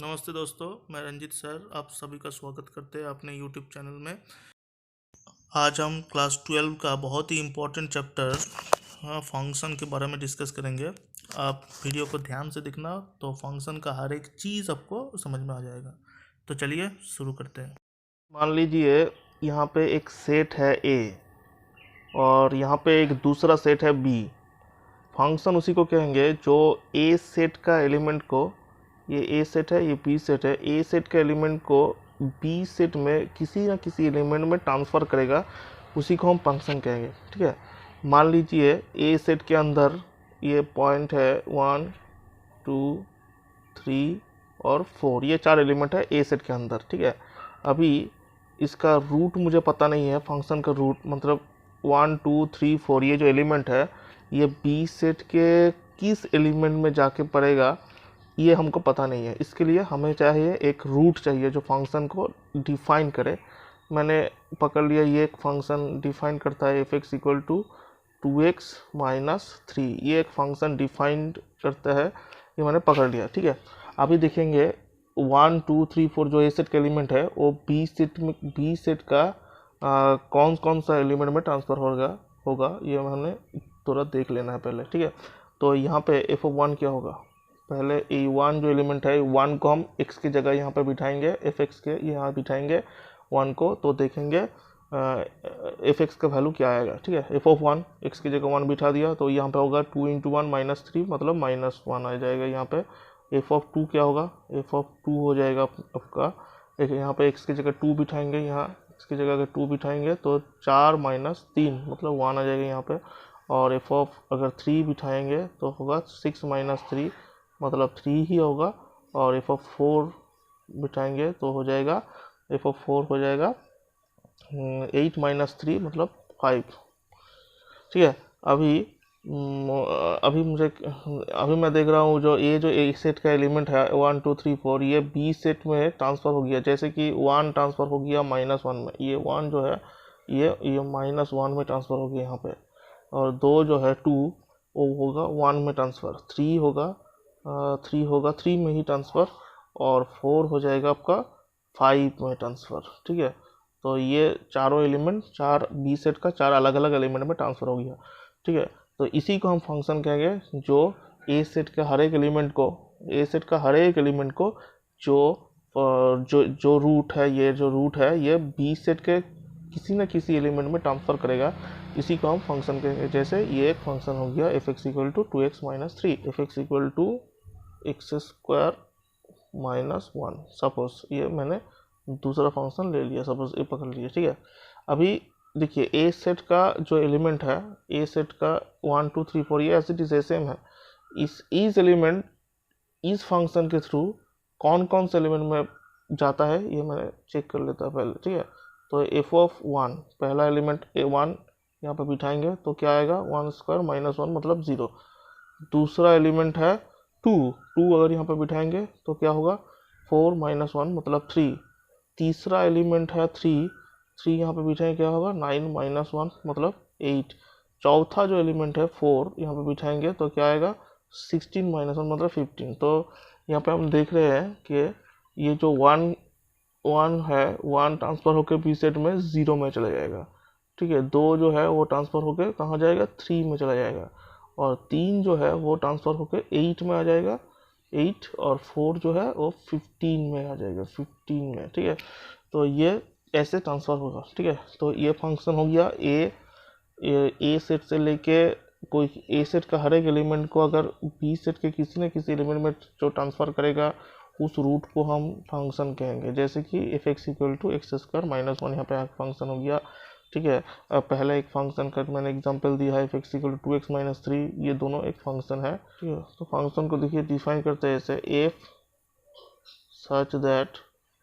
नमस्ते दोस्तों, मैं रंजित सर आप सभी का स्वागत करते हैं अपने यूट्यूब चैनल में। आज हम क्लास 12 का बहुत ही इम्पोर्टेंट चैप्टर फंक्शन के बारे में डिस्कस करेंगे। आप वीडियो को ध्यान से देखना तो फंक्शन का हर एक चीज़ आपको समझ में आ जाएगा। तो चलिए शुरू करते हैं। मान लीजिए यहाँ पे एक सेट है ए और यहाँ पे एक दूसरा सेट है बी। फंक्शन उसी को कहेंगे जो ए सेट का एलिमेंट को, ये ए सेट है, ये बी सेट है, ए सेट के एलिमेंट को बी सेट में किसी ना किसी एलिमेंट में ट्रांसफ़र करेगा, उसी को हम फंक्शन कहेंगे। ठीक है, मान लीजिए ए सेट के अंदर ये पॉइंट है 1 2 3 और 4, ये 4 एलिमेंट है ए सेट के अंदर। ठीक है, अभी इसका रूट मुझे पता नहीं है, फंक्शन का रूट मतलब 1 2 3 4 ये जो एलिमेंट है ये बी सेट के किस एलिमेंट में जाके पड़ेगा ये हमको पता नहीं है। इसके लिए हमें चाहिए एक रूट चाहिए जो फंक्शन को डिफाइन करे। मैंने पकड़ लिया ये एक फंक्शन डिफाइन करता है F X equal to 2x minus 3, ये एक फंक्शन डिफाइंड करता है, ये मैंने पकड़ लिया। ठीक है, अभी देखेंगे 1 2 3 4 जो ए सेट का एलिमेंट है वो बी सेट का कौन कौन सा एलिमेंट में ट्रांसफ़र होगा ये हमने थोड़ा देख लेना है पहले। ठीक है, तो यहाँ पे एफ ऑफ 1 क्या होगा, पहले ए 1 जो एलिमेंट है 1 को हम x की जगह यहाँ पे बिठाएंगे, एफ एक्स के यहाँ बिठाएंगे 1 को, तो देखेंगे एफ एक्स का वैल्यू क्या आएगा। ठीक है, एफ ऑफ 1 एक्स की जगह 1 बिठा दिया तो यहाँ पे होगा 2 × 1 माइनस 3 मतलब -1 आ जाएगा। यहाँ पे एफ ऑफ 2 क्या होगा, एफ ऑफ 2 हो जाएगा आपका एक, यहाँ पे एक्स की जगह 2 बिठाएंगे, यहाँ एक्स की जगह अगर 2 बिठाएंगे तो 4 माइनस 3 मतलब 1 आ जाएगा यहाँ पे। और एफ ऑफ अगर 3 बिठाएंगे तो होगा 6 माइनस 3 मतलब 3 ही होगा। और एफ ऑफ 4 बिठाएंगे तो हो जाएगा, एफ ऑफ 4 हो जाएगा 8 माइनस 3 मतलब 5। ठीक है, अभी मैं देख रहा हूँ जो ए सेट का एलिमेंट है 1 2 3 4 ये बी सेट में ट्रांसफ़र हो गया, जैसे कि 1 ट्रांसफ़र हो गया -1 में, ये 1 जो है ये -1 में ट्रांसफ़र हो गया यहाँ पे। और 2 जो है 2 वो होगा 1 में ट्रांसफ़र, 3 होगा 3 में ही ट्रांसफ़र, और 4 हो जाएगा आपका 5 में ट्रांसफ़र। ठीक है, तो ये चारों एलिमेंट 4 बी सेट का 4 अलग अलग एलिमेंट में ट्रांसफ़र हो गया। ठीक है, तो इसी को हम फंक्शन कहेंगे जो ए सेट का हर एक एलिमेंट को जो रूट है ये बी सेट के किसी न किसी एलिमेंट में ट्रांसफ़र करेगा, इसी को हम फंक्शन कहेंगे। जैसे ये एक फंक्शन हो गया F X equal to 2x minus 3, F X equal to X square minus 1, suppose ये मैंने दूसरा फंक्शन ले लिया, सपोज ये पकड़ लिया। ठीक है, अभी देखिए ए सेट का जो एलिमेंट है, ए सेट का 1 2 3 4 ये एज इट इज सेम है। इस एलिमेंट इस फंक्शन के थ्रू कौन कौन से एलिमेंट में जाता है ये मैंने चेक कर लेता पहले। ठीक है, तो एफ ऑफ 1 पहला एलिमेंट A1 यहाँ पे बिठाएंगे तो क्या आएगा 1 स्क्वायर माइनस 1 मतलब 0। दूसरा एलिमेंट है 2 अगर यहाँ पे बिठाएंगे तो क्या होगा 4 माइनस 1 मतलब 3। तीसरा एलिमेंट है 3 यहाँ पे बिठाएंगे क्या होगा 9 माइनस 1 मतलब 8। चौथा जो एलिमेंट है 4 यहाँ पे बिठाएंगे तो क्या आएगा 16 माइनस 1 मतलब 15। तो यहाँ पे हम देख रहे हैं कि ये जो 1 है 1 ट्रांसफ़र होकर बी सेट में 0 में चला जाएगा। ठीक है, 2 जो है वो ट्रांसफ़र होकर कहाँ जाएगा 3 में चला जाएगा, और 3 जो है वो ट्रांसफ़र होकर 8 में आ जाएगा 8, और 4 जो है वो 15 में आ जाएगा 15 में। ठीक है, तो ये ऐसे ट्रांसफ़र होगा। ठीक है, तो ये फंक्शन हो गया ए सेट से लेके कोई ए सेट का हर एक एलिमेंट को अगर बी सेट के किसी न किसी एलिमेंट में जो ट्रांसफ़र करेगा उस रूट को हम फंक्शन कहेंगे। जैसे कि F X equal to X square minus 1 यहाँ पे फंक्शन हो गया। ठीक है, पहले एक फंक्शन का मैंने एग्जांपल दिया है F X equal to 2x minus 3, ये दोनों एक फंक्शन है। ठीक है, तो फंक्शन को देखिए डिफाइन करते हैं ऐसे एफ सच दैट,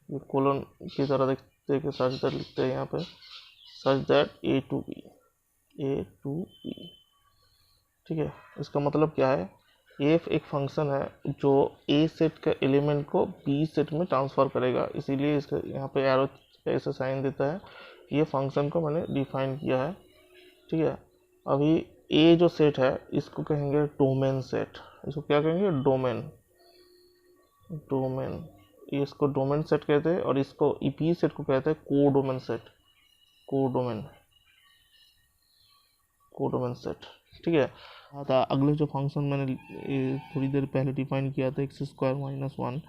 ये कोलन की तरह देखते हैं कि सच दैट लिखते हैं यहाँ पे, such that A to B. ठीक है, इसका मतलब क्या है, एफ एक फंक्शन है जो ए सेट के एलिमेंट को बी सेट में ट्रांसफ़र करेगा, इसीलिए इसका यहाँ पे एरो ऐसा साइन देता है। ये फंक्शन को मैंने डिफाइन किया है। ठीक है, अभी ए जो सेट है इसको कहेंगे डोमेन सेट, इसको क्या कहेंगे डोमेन। ये इसको डोमेन सेट कहते हैं और इसको पी सेट को कहते हैं कोडोमेन सेट, कोडोमेन सेट। ठीक है। था अगले जो फंक्शन मैंने थोड़ी देर पहले डिफाइन किया था x स्क्वायर माइनस 1,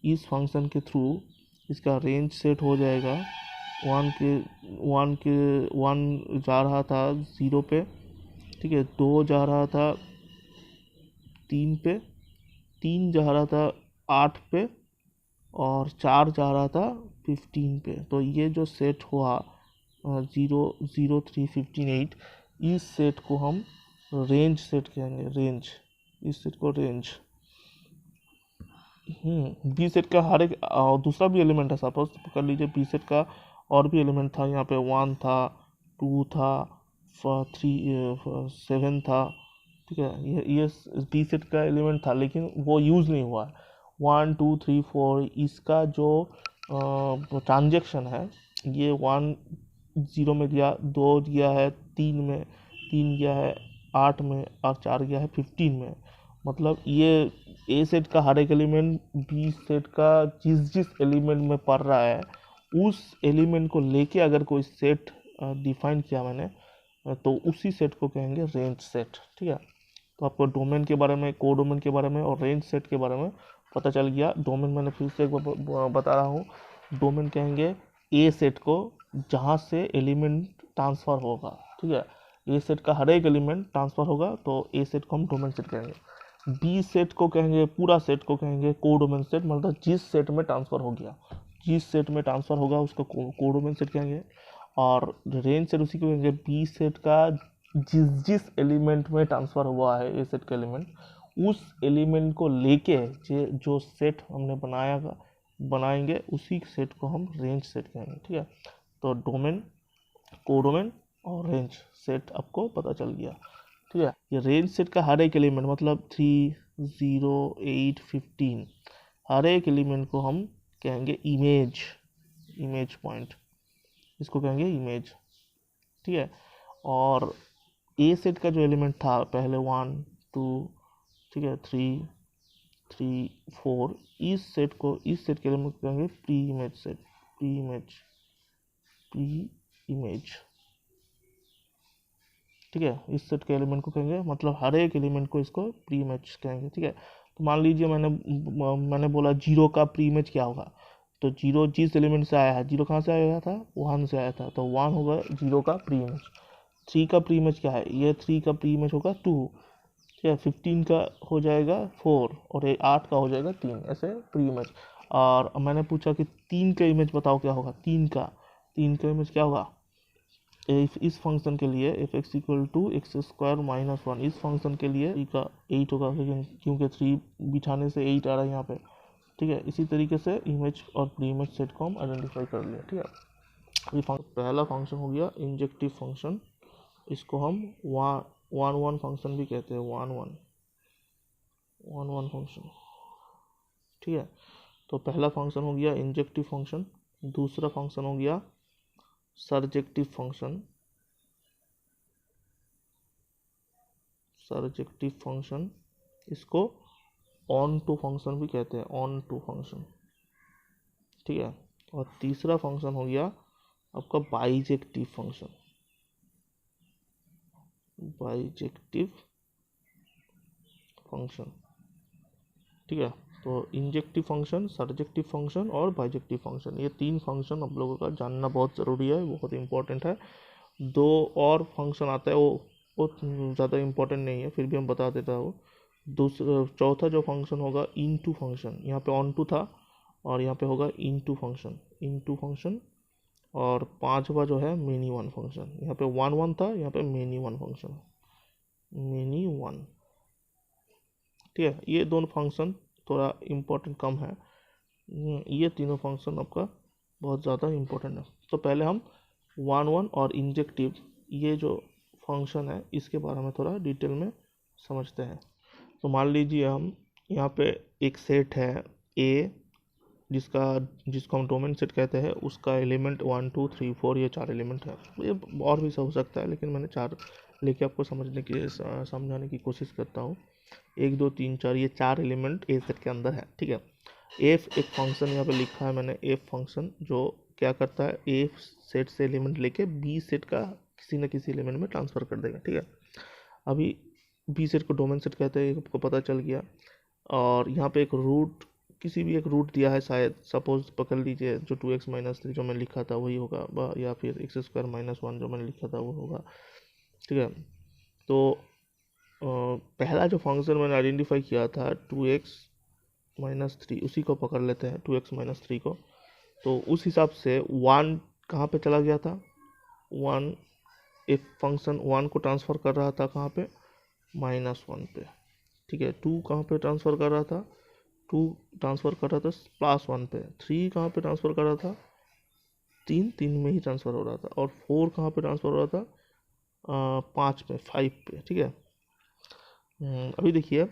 इस फंक्शन के थ्रू इसका रेंज सेट हो जाएगा। वन जा रहा था 0 पे, ठीक है, 2 जा रहा था 3 पे, 3 जा रहा था 8 पे और 4 जा रहा था 15 पे। तो ये जो सेट हुआ 0 0 3 15 8, इस सेट को हम रेंज सेट कहेंगे, रेंज, इस सेट को रेंज। बी सेट का हर एक दूसरा भी एलिमेंट है, सपोज कर लीजिए बी सेट का और भी एलिमेंट था, यहाँ पे 1 था, 2 था, 3 7 था, ठीक है। ये बी सेट का एलिमेंट था लेकिन वो यूज़ नहीं हुआ है। 1 2 3 4 इसका जो ट्रांजेक्शन है, ये 1 0 में गया, 2 गया है 3 में, 3 गया है 8 में और 4 गया है 15 में। मतलब ये ए सेट का हर एक एलिमेंट बी सेट का जिस एलिमेंट में पढ़ रहा है, उस एलिमेंट को लेके अगर कोई सेट डिफाइन किया मैंने, तो उसी सेट को कहेंगे रेंज सेट। ठीक है। तो आपको डोमेन के बारे में, कोडोमेन के बारे में और रेंज सेट के बारे में पता चल गया। डोमेन मैंने फिर से एक बार बता रहा हूँ, डोमेन कहेंगे ए सेट को जहाँ से एलिमेंट ट्रांसफ़र होगा। ठीक है। ए सेट का हर एक एलिमेंट ट्रांसफ़र होगा तो ए सेट को हम डोमेन सेट कहेंगे। बी सेट को कहेंगे, पूरा सेट को कहेंगे कोडोमेन सेट, मतलब जिस सेट में ट्रांसफ़र हो गया, जिस सेट में ट्रांसफ़र होगा उसको कोडोमेन सेट कहेंगे। और रेंज सेट उसी को कहेंगे बी सेट का जिस एलिमेंट में ट्रांसफ़र हुआ है ए सेट का एलिमेंट, उस एलिमेंट को लेके जो सेट हमने बनाएंगे उसी सेट को हम रेंज सेट कहेंगे। ठीक है। तो डोमेन, कोडोमेन और रेंज सेट आपको पता चल गया। ठीक है। ये रेंज सेट का हर एक एलिमेंट मतलब 3 0 8 15, हर एक एलिमेंट को हम कहेंगे इमेज पॉइंट, इसको कहेंगे इमेज। ठीक है। और ए सेट का जो एलिमेंट था पहले 1 2, ठीक है, 3 3 4, इस सेट के एलिमेंट को कहेंगे pre image set, pre image. ठीक है। इस सेट के एलिमेंट को कहेंगे, मतलब हर एक एलिमेंट को इसको प्री इमेज कहेंगे। ठीक है। तो मान लीजिए मैंने बोला 0 का प्री इमेज क्या होगा, तो 0 जिस एलिमेंट से आया है, 0 कहाँ से आया था, 1 से आया था, तो 1 होगा 0 का प्री इमेज। 3 का प्री इमेज क्या है, ये 3 का प्री इमेज होगा 2। ठीक है। 15 का हो जाएगा 4 और 8 का हो जाएगा 3, ऐसे प्री इमेज। और मैंने पूछा कि 3 का इमेज बताओ क्या होगा, 3 का इमेज क्या होगा। इस फंक्शन के लिए F X equal to X square minus 1, इस फंक्शन के लिए 3 का 8 होगा, लेकिन क्योंकि 3 बिठाने से 8 आ रहा है यहाँ पे। ठीक है। इसी तरीके से इमेज और प्री इमेज सेट को हम आइडेंटिफाई कर लिया। ठीक है। ये पहला फंक्शन हो गया इंजेक्टिव फंक्शन, इसको हम वन फंक्शन भी कहते हैं, वन फंक्शन। ठीक है। तो पहला फंक्शन हो गया इंजेक्टिव फंक्शन, दूसरा फंक्शन हो गया सर्जेक्टिव फंक्शन, इसको ऑन टू फंक्शन भी कहते हैं, ऑन टू फंक्शन। ठीक है। और तीसरा फंक्शन हो गया आपका बाइजेक्टिव फंक्शन, ठीक है। तो इंजेक्टिव फंक्शन, सर्जेक्टिव फंक्शन और बाइजेक्टिव फंक्शन, ये 3 फंक्शन आप लोगों का जानना बहुत ज़रूरी है, बहुत इंपॉर्टेंट है। 2 और फंक्शन आता है, वो ज़्यादा इंपॉर्टेंट नहीं है, फिर भी हम बता देता हूँ। चौथा जो फंक्शन होगा इनटू फंक्शन, यहाँ पे ऑन टू था और यहाँ पे होगा इनटू फंक्शन। और 5वां जो है मेनी वन फंक्शन, यहाँ पे 1 था, यहाँ पे many one function, many one. ठीक है। ये दोनों फंक्शन थोड़ा इम्पोर्टेंट कम है, ये तीनों फंक्शन आपका बहुत ज़्यादा इम्पोर्टेंट है। तो पहले हम 1 और इंजेक्टिव, ये जो फंक्शन है इसके बारे में थोड़ा डिटेल में समझते हैं। तो मान लीजिए हम यहाँ पे एक सेट है ए, जिसको हम डोमेन सेट कहते हैं, उसका एलिमेंट 1 2 3 4 ये 4 एलिमेंट है। ये और भी हो सकता है, लेकिन मैंने 4 लेके आपको समझाने की कोशिश करता हूँ। 1 2 3 4 ये 4 एलिमेंट ए सेट के अंदर है। ठीक है। एफ एक फंक्शन यहाँ पे लिखा है मैंने, एफ फंक्शन जो क्या करता है, ए सेट से एलिमेंट लेके बी सेट का किसी न किसी एलिमेंट में ट्रांसफ़र कर देगा, ठीक है। अभी बी सेट को डोमेन सेट कहते हैं, आपको पता चल गया। और यहाँ पे एक रूट, किसी भी एक रूट दिया है शायद, सपोज पकड़ लीजिए जो 2x-3 जो मैंने लिखा था वही होगा, या फिर x² - 1 जो मैंने लिखा था वो होगा, ठीक है। तो पहला जो फंक्शन मैंने आइडेंटिफाई किया था 2x-3, उसी को पकड़ लेते हैं, 2x-3 को। तो उस हिसाब से 1 कहाँ पे चला गया था, 1 एक फंक्शन 1 को ट्रांसफ़र कर रहा था कहाँ पे, -1 पे, ठीक है। 2 कहाँ पे ट्रांसफ़र कर रहा था, 2 ट्रांसफ़र कर रहा था +1 पे। 3 कहाँ पे ट्रांसफ़र कर रहा था, 3 में ही ट्रांसफ़र हो रहा था। और 4 कहाँ पे ट्रांसफ़र हो रहा था, 5 पे, 5 पे, ठीक है। अभी देखिए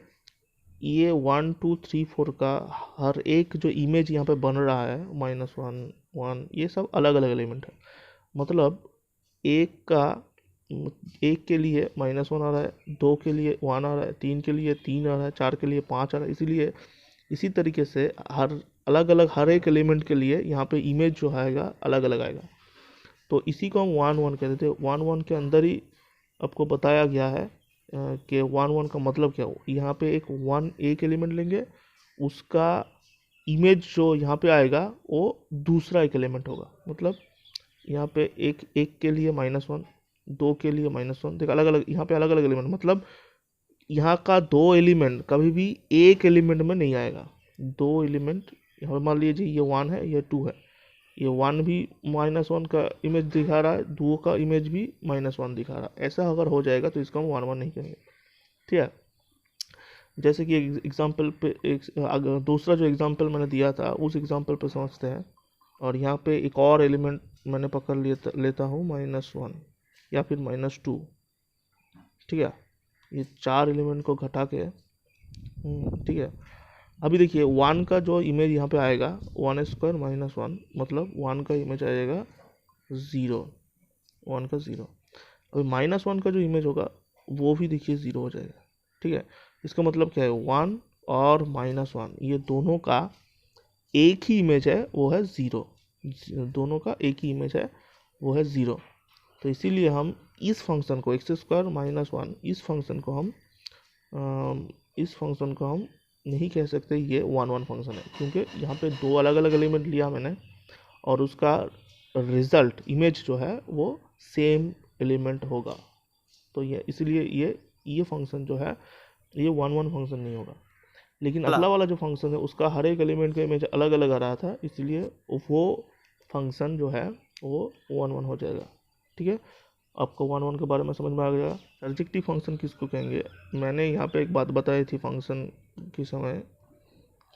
ये 1 2 3 4 का हर एक जो इमेज यहाँ पे बन रहा है, -1 1, ये सब अलग अलग एलिमेंट है। मतलब एक के लिए -1 आ रहा है, 2 के लिए 1 आ रहा है, 3 के लिए 3 आ रहा है, 4 के लिए 5 आ रहा है। इसीलिए इसी तरीके से हर एक एलिमेंट के लिए यहाँ पे इमेज जो आएगा अलग अलग आएगा। तो इसी को हम 1 1 कहते थे। 1 1 के अंदर ही आपको बताया गया है कि 1 1 का मतलब क्या हो। यहाँ पे एक एलिमेंट लेंगे, उसका इमेज जो यहाँ पे आएगा वो दूसरा एक एलिमेंट होगा। मतलब यहाँ पे एक के लिए -1, 2 के लिए -1, देख अलग अलग, यहाँ पे अलग अलग एलिमेंट, मतलब यहाँ का 2 एलिमेंट कभी भी एक एलिमेंट में नहीं आएगा। 2 एलिमेंट यहाँ मान लीजिए ये 1 है, ये 2 है, ये 1 भी -1 का इमेज दिखा रहा है, 2 का इमेज भी -1 दिखा रहा है। ऐसा अगर हो जाएगा तो इसको हम 1 1 नहीं कहेंगे, ठीक है। जैसे कि एग्जाम्पल पे दूसरा जो एग्जाम्पल मैंने दिया था उस एग्जाम्पल पे समझते हैं। और यहाँ पे एक और एलिमेंट मैंने पकड़ लेता हूँ -1 या फिर -2, ठीक है। ये 4 एलिमेंट को घटा के, ठीक है। अभी देखिए 1 का जो इमेज यहाँ पे आएगा 1² - 1, मतलब 1 का इमेज आएगा 0, 1 का 0। अभी -1 का जो इमेज होगा वो भी देखिए 0 हो जाएगा, ठीक है। इसका मतलब क्या है, 1 और -1 ये दोनों का एक ही इमेज है, वो है 0। दोनों का एक ही इमेज है, वो है 0। तो इसीलिए हम इस फंक्शन को x² - 1, इस फंक्शन को हम नहीं कह सकते ये 1 1 फंक्शन है, क्योंकि यहाँ पे 2 अलग अलग एलिमेंट लिया मैंने और उसका रिजल्ट इमेज जो है वो सेम एलिमेंट होगा। तो ये इसलिए ये फंक्शन जो है ये 1 1 फंक्शन नहीं होगा। लेकिन अगला वाला जो फंक्शन है उसका हर एक एलिमेंट का इमेज अलग अलग आ रहा था, इसलिए वो फंक्शन जो है वो 1 1 हो जाएगा, ठीक है। आपको 1 1 के बारे में समझ में आ गया। सर्जेक्टिव फंक्शन किसको कहेंगे, मैंने यहाँ पे एक बात बताई थी फंक्शन के समय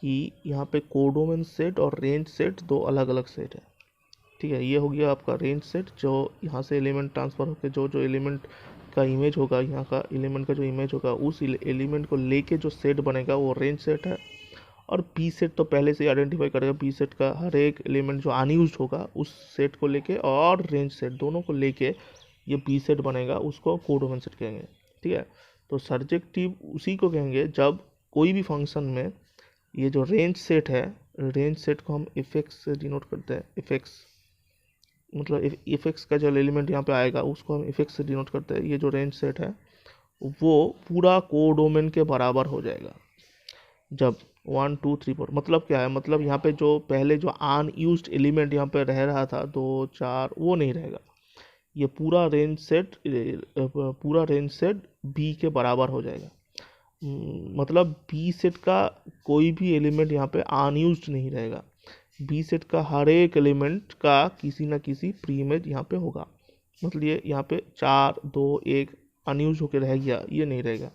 कि यहाँ पे कोडोमेन सेट और रेंज सेट 2 अलग अलग सेट है, ठीक है। ये हो गया आपका रेंज सेट, जो यहाँ से एलिमेंट ट्रांसफ़र होकर जो एलिमेंट का इमेज होगा, यहाँ का एलिमेंट का जो इमेज होगा उस एलिमेंट को लेके जो सेट बनेगा वो रेंज सेट है। और बी सेट तो पहले से ही आइडेंटिफाई करेगा, बी सेट का हर एक एलिमेंट जो अनयूज्ड होगा उस सेट को लेके और रेंज सेट दोनों को लेके ये बी सेट बनेगा, उसको कोडोमेन सेट कहेंगे, ठीक है। तो सर्जेक्टिव उसी को कहेंगे जब कोई भी फंक्शन में ये जो रेंज सेट है, रेंज सेट को हम इफेक्स से डिनोट करते हैं। इफेक्स मतलब इफेक्स का जो एलिमेंट यहाँ पे आएगा उसको हम इफेक्स से डिनोट करते हैं। ये जो रेंज सेट है वो पूरा कोडोमेन के बराबर हो जाएगा जब 1 2 3 4, मतलब क्या है, मतलब यहाँ पे जो पहले जो अनयूज्ड एलिमेंट यहाँ पे रह रहा था 2 4 वो नहीं रहेगा। ये पूरा रेंज सेट बी के बराबर हो जाएगा। मतलब बी सेट का कोई भी एलिमेंट यहाँ पे अनयूज्ड नहीं रहेगा। बी सेट का हर एक एलिमेंट का किसी ना किसी प्री इमेज यहाँ पे होगा। मतलब ये यहाँ पे 4 2 1 अनयूज होकर रह गया, ये नहीं रहेगा।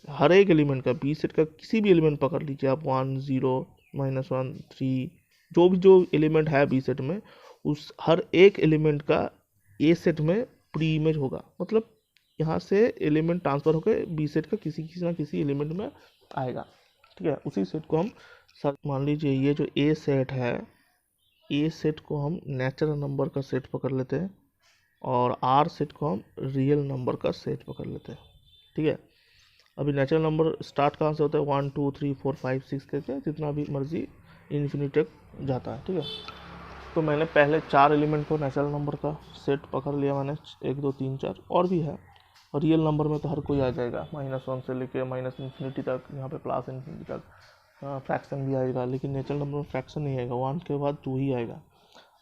हर एक एलिमेंट का बी सेट का किसी भी एलिमेंट पकड़ लीजिए आप, 1 0 -1 3, जो एलिमेंट है बी सेट में, उस हर एक एलिमेंट का ए सेट में प्री इमेज होगा। मतलब यहाँ से एलिमेंट ट्रांसफ़र होकर बी सेट का किसी ना किसी एलिमेंट में आएगा, ठीक है। उसी सेट को हम मान लीजिए ये जो ए सेट है, ए सेट को हम नेचुरल नंबर का सेट पकड़ लेते हैं और आर सेट को हम रियल नंबर का सेट पकड़ लेते हैं, ठीक है। अभी नेचुरल नंबर स्टार्ट कहाँ से होता है, 1 2 3 4 5 6 करके जितना भी मर्जी इन्फिनिटी तक जाता है। ठीक है, तो मैंने पहले 4 एलिमेंट को नेचुरल नंबर का सेट पकड़ लिया मैंने, 1 2 3 4 और भी है। और रियल नंबर में तो हर कोई आ जाएगा, -1 से लेके -इन्फिनिटी तक, यहाँ पे प्लस इन्फिनिटी तक। फ्रैक्शन भी आएगा, लेकिन नेचुरल नंबर में फ्रैक्शन नहीं आएगा, 1 के बाद 2 ही आएगा।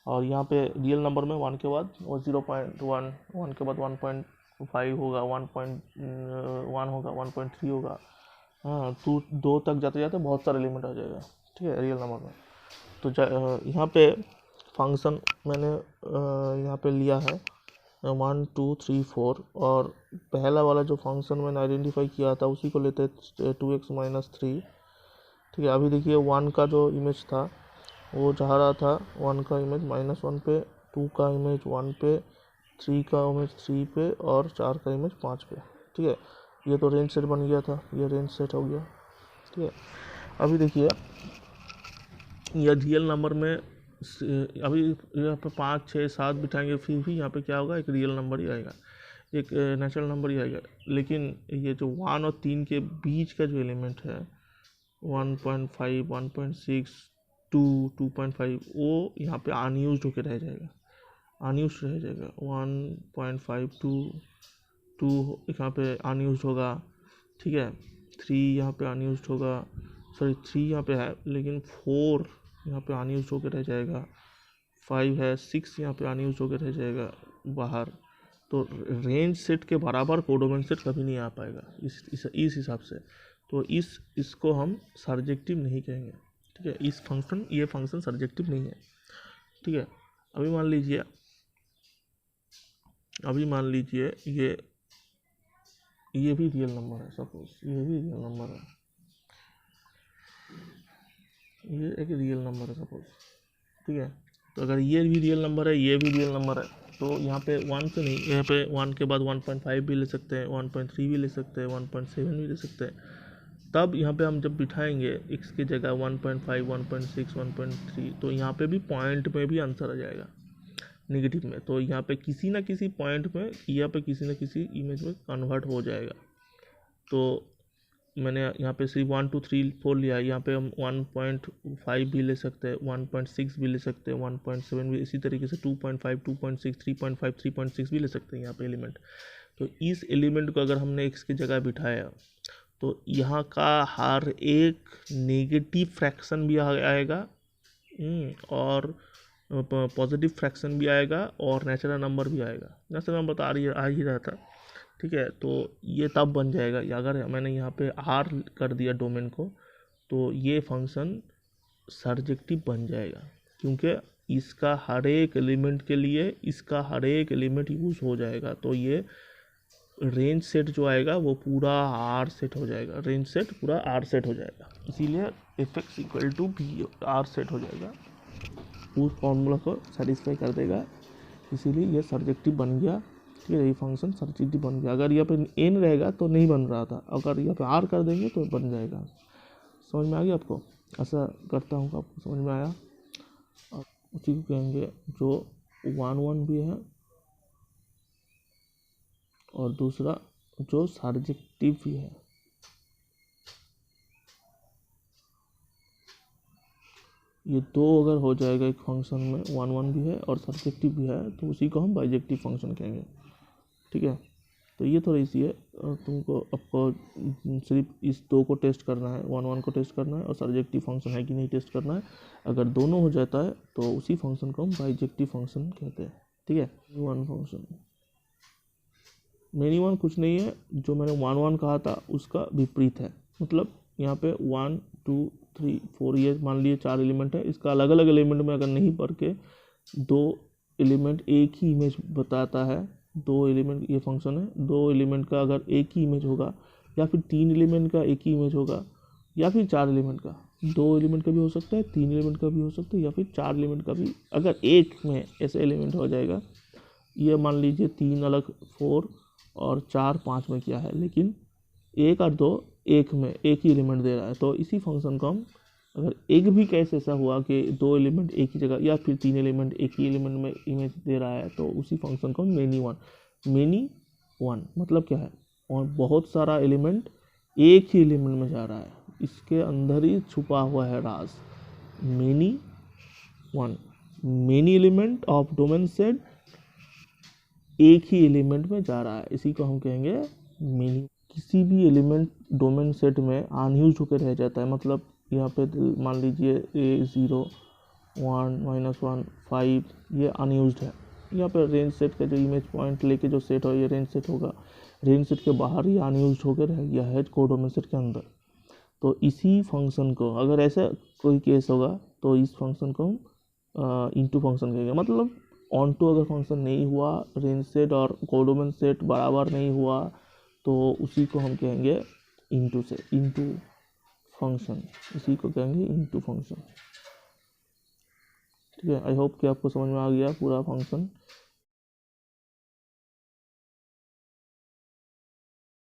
और यहाँ पे रियल नंबर में 1 के बाद वो 0.1, 1 के बाद 1.5 होगा, 1.1 होगा, 1.3 होगा। हाँ, 2 तक जाते जाते बहुत सारे एलिमेंट आ जाएगा। ठीक है, रियल नंबर में। तो यहाँ पे फंक्शन मैंने यहाँ पे लिया है 1 2 3 4, और पहला वाला जो फंक्शन मैंने आइडेंटिफाई किया था उसी को लेते 2x - 3। ठीक है, अभी देखिए 1 का जो इमेज था वो जा रहा था, 1 का इमेज -1 पे, 2 का इमेज 1 पे, 3 का इमेज 3 पे, और 4 का इमेज 5 पे। ठीक है, ये तो रेंज सेट बन गया था, ये रेंज सेट हो गया। ठीक है, अभी देखिए ये रियल नंबर में अभी यहाँ पे 5 6 7 बिठाएंगे, फिर भी यहाँ पे क्या होगा, एक रियल नंबर ही आएगा, एक नेचुरल नंबर ही आएगा। लेकिन ये जो 1 और 3 के बीच का जो एलिमेंट है 1.5 1.6 2 2.5, वो यहाँ पे अनयूज्ड होकर रह जाएगा, अनयूज्ड रह जाएगा। 1.5 2 यहाँ पे अनयूज्ड होगा। ठीक है, 3 यहाँ पे अनयूज्ड होगा, सॉरी 3 यहाँ पे है, लेकिन 4 यहाँ पे अनयूज्ड होकर रह जाएगा, 5 है, 6 यहाँ पे अनयूज्ड होकर रह जाएगा बाहर। तो रेंज सेट के बराबर कोडोमेन सेट कभी नहीं आ पाएगा इस हिसाब से। तो इसको हम सर्जेक्टिव नहीं कहेंगे। ठीक है, ये फंक्शन सर्जेक्टिव नहीं है। ठीक है, अभी मान लीजिए ये भी रियल नंबर है, सपोज ये भी रियल नंबर है, ये एक रियल नंबर है सपोज। ठीक है, तो अगर ये भी रियल नंबर है, ये भी रियल नंबर है, तो यहाँ पे 1 से नहीं, यहाँ पे 1 के बाद 1.5 भी ले सकते हैं, 1.3 भी ले सकते हैं, 1.7 भी ले सकते हैं। तब यहाँ पे हम जब बिठाएंगे x की जगह 1.5 1.6 1.3, तो यहाँ पे भी पॉइंट में भी आंसर आ जाएगा नेगेटिव में। तो यहाँ पे किसी ना किसी पॉइंट में, यहाँ पे किसी ना किसी इमेज में कन्वर्ट हो जाएगा। तो मैंने यहाँ पे सिर्फ 1 2 3 4 लिया है, यहाँ पे हम 1.5 भी ले सकते हैं, 1.6 भी ले सकते हैं, 1.7 भी, इसी तरीके से 2.5 2.6 3.5 3.6 भी ले सकते हैं यहाँ पे एलिमेंट। तो इस एलिमेंट को अगर हमने x की जगह बिठाया तो यहाँ का हर एक नेगेटिव फ्रैक्शन भी आएगा, और पॉजिटिव फ्रैक्शन भी आएगा, और नेचुरल नंबर भी आएगा। नेचुरल नंबर तो आ ही रहा था। ठीक है, तो ये तब बन जाएगा अगर मैंने यहाँ पे R कर दिया डोमेन को, तो ये फंक्शन सर्जेक्टिव बन जाएगा, क्योंकि इसका हर एक एलिमेंट के लिए इसका हर एक एलिमेंट यूज हो जाएगा। तो ये रेंज सेट जो आएगा वो पूरा R सेट हो जाएगा, रेंज सेट पूरा R सेट हो जाएगा, इसीलिए fx = b R सेट हो जाएगा, उस फॉर्मूला को सेटिस्फाई कर देगा, इसीलिए ये सर्जेक्टिव बन गया। ठीक है, ये फंक्शन सर्जेक्टिव बन गया। अगर यहाँ पे n रहेगा तो नहीं बन रहा था, अगर यहाँ पे R कर देंगे तो बन जाएगा। समझ में आ गया आपको? ऐसा करता हूँ, आपको समझ में आया? और उसी को कहेंगे जो 1 1 भी है, और दूसरा जो सर्जेक्टिव भी है। ये दो अगर हो जाएगा एक फंक्शन में, 1 1 भी है और सर्जेक्टिव भी है, तो उसी को हम बाइजेक्टिव फंक्शन कहेंगे। ठीक है, तो ये थोड़ी सी है, आपको सिर्फ इस 2 को टेस्ट करना है, 1 1 को टेस्ट करना है और सर्जेक्टिव फंक्शन है कि नहीं टेस्ट करना है। अगर दोनों हो जाता है तो उसी फंक्शन को हम बाइजेक्टिव फंक्शन कहते हैं। ठीक है, 1 फंक्शन मेनी 1 कुछ नहीं है, जो मैंने 1 1 कहा था उसका विपरीत है। मतलब यहाँ पे 1 2 3 4 ये मान लिए 4 एलिमेंट है, इसका अलग अलग एलिमेंट में अगर नहीं पढ़ के 2 एलिमेंट एक ही इमेज बताता है, 2 एलिमेंट ये फंक्शन है, 2 एलिमेंट का अगर एक ही इमेज होगा, या फिर 3 एलिमेंट का एक ही इमेज होगा, या फिर 4 एलिमेंट का, 2 एलिमेंट का भी हो सकता है, 3 एलिमेंट का भी हो सकता है, या फिर 4 एलिमेंट का भी। अगर एक में ऐसे एलिमेंट हो जाएगा, ये मान लीजिए 3 अलग 4 और 4 5 में किया है, लेकिन 1 और 2 एक में एक ही एलिमेंट दे रहा है, तो इसी फंक्शन को हम, अगर एक भी केस ऐसा हुआ कि 2 एलिमेंट एक ही जगह या फिर 3 एलिमेंट एक ही एलिमेंट में इमेज दे रहा है, तो उसी फंक्शन को मेनी 1 मतलब क्या है, और बहुत सारा एलिमेंट एक ही एलिमेंट में जा रहा है, इसके अंदर ही छुपा हुआ है राज, many element of domain set एक ही एलिमेंट में जा रहा है, इसी को हम कहेंगे मेनी। किसी भी एलिमेंट डोमेन सेट में अनयूज होकर रह जाता है, मतलब यहाँ पे मान लीजिए A0 1 -1 5 ये अनयूज्ड है। यहाँ पे रेंज सेट का जो इमेज पॉइंट लेके जो सेट हो ये रेंज सेट होगा, रेंज सेट के बाहर ये अनयूज्ड होकर रह गया है कोडोमेन सेट के अंदर। तो इसी फंक्शन को अगर ऐसा कोई केस होगा तो इस फंक्शन को हम इनटू फंक्शन कहेंगे। मतलब ऑन टू अगर फंक्शन नहीं हुआ, रेंज सेट और कोडोमेन सेट बराबर नहीं हुआ तो उसी को हम कहेंगे इनटू फंक्शन, इसी को कहेंगे इनटू फंक्शन। ठीक है, आई होप कि आपको समझ में आ गया पूरा फंक्शन।